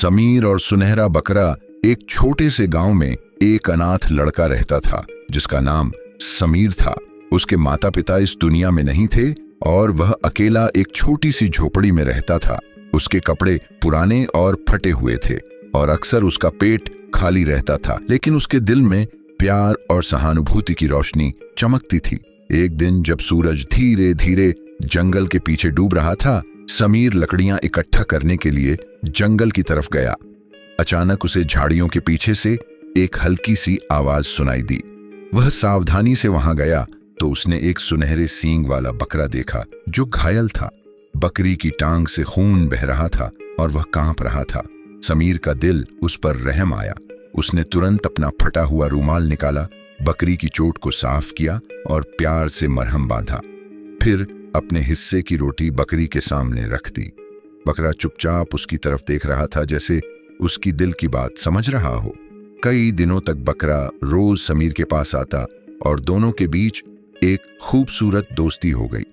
समीर और सुनहरा बकरा एक छोटे से गांव में एक अनाथ लड़का रहता था जिसका नाम समीर था। उसके माता पिता इस दुनिया में नहीं थे और वह अकेला एक छोटी सी झोपड़ी में रहता था। उसके कपड़े पुराने और फटे हुए थे और अक्सर उसका पेट खाली रहता था, लेकिन उसके दिल में प्यार और सहानुभूति की रोशनी चमकती थी। एक दिन जब सूरज धीरे धीरे जंगल के पीछे डूब रहा था, समीर लकड़ियां इकट्ठा करने के लिए जंगल की तरफ गया। अचानक उसे झाड़ियों के पीछे से एक हल्की सी आवाज सुनाई दी। वह सावधानी से वहां गया तो उसने एक सुनहरे सींग वाला बकरा देखा जो घायल था। बकरी की टांग से खून बह रहा था और वह कांप रहा था। समीर का दिल उस पर रहम आया। उसने तुरंत अपना फटा हुआ रूमाल निकाला, बकरी की चोट को साफ किया और प्यार से मरहम बांधा। फिर अपने हिस्से की रोटी बकरी के सामने रख दी। बकरा चुपचाप उसकी तरफ देख रहा था, जैसे उसकी दिल की बात समझ रहा हो। कई दिनों तक बकरा रोज समीर के पास आता और दोनों के बीच एक खूबसूरत दोस्ती हो गई।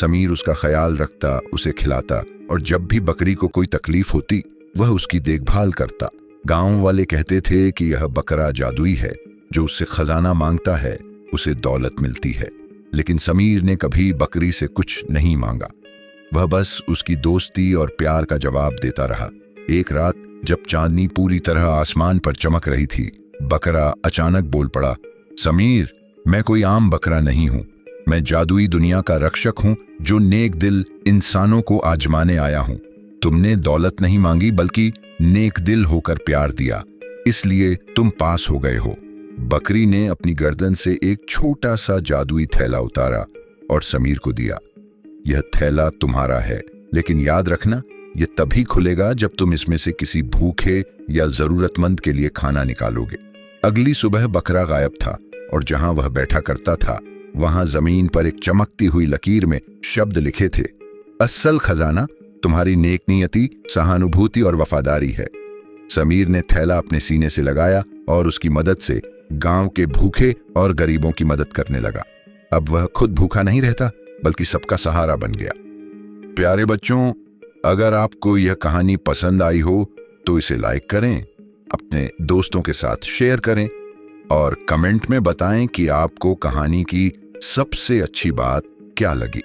समीर उसका ख्याल रखता, उसे खिलाता और जब भी बकरी को कोई तकलीफ होती वह उसकी देखभाल करता। गांव वाले कहते थे कि यह बकरा जादुई है, जो उससे खजाना मांगता है उसे दौलत मिलती है। लेकिन समीर ने कभी बकरी से कुछ नहीं मांगा। वह बस उसकी दोस्ती और प्यार का जवाब देता रहा। एक रात जब चांदनी पूरी तरह आसमान पर चमक रही थी, बकरा अचानक बोल पड़ा, समीर, मैं कोई आम बकरा नहीं हूं। मैं जादुई दुनिया का रक्षक हूं जो नेक दिल इंसानों को आजमाने आया हूं। तुमने दौलत नहीं मांगी बल्कि नेक दिल होकर प्यार दिया, इसलिए तुम पास हो गए हो। बकरी ने अपनी गर्दन से एक छोटा सा जादुई थैला उतारा और समीर को दिया। यह थैला तुम्हारा है, लेकिन याद रखना, यह तभी खुलेगा जब तुम इसमें से किसी भूखे या जरूरतमंद के लिए खाना निकालोगे। अगली सुबह बकरा गायब था और जहां वह बैठा करता था वहां जमीन पर एक चमकती हुई लकीर में शब्द लिखे थे, असल खजाना तुम्हारी नेक नियति, सहानुभूति और वफादारी है। समीर ने थैला अपने सीने से लगाया और उसकी मदद से गांव के भूखे और गरीबों की मदद करने लगा। अब वह खुद भूखा नहीं रहता बल्कि सबका सहारा बन गया। प्यारे बच्चों, अगर आपको यह कहानी पसंद आई हो तो इसे लाइक करें, अपने दोस्तों के साथ शेयर करें और कमेंट में बताएं कि आपको कहानी की सबसे अच्छी बात क्या लगी।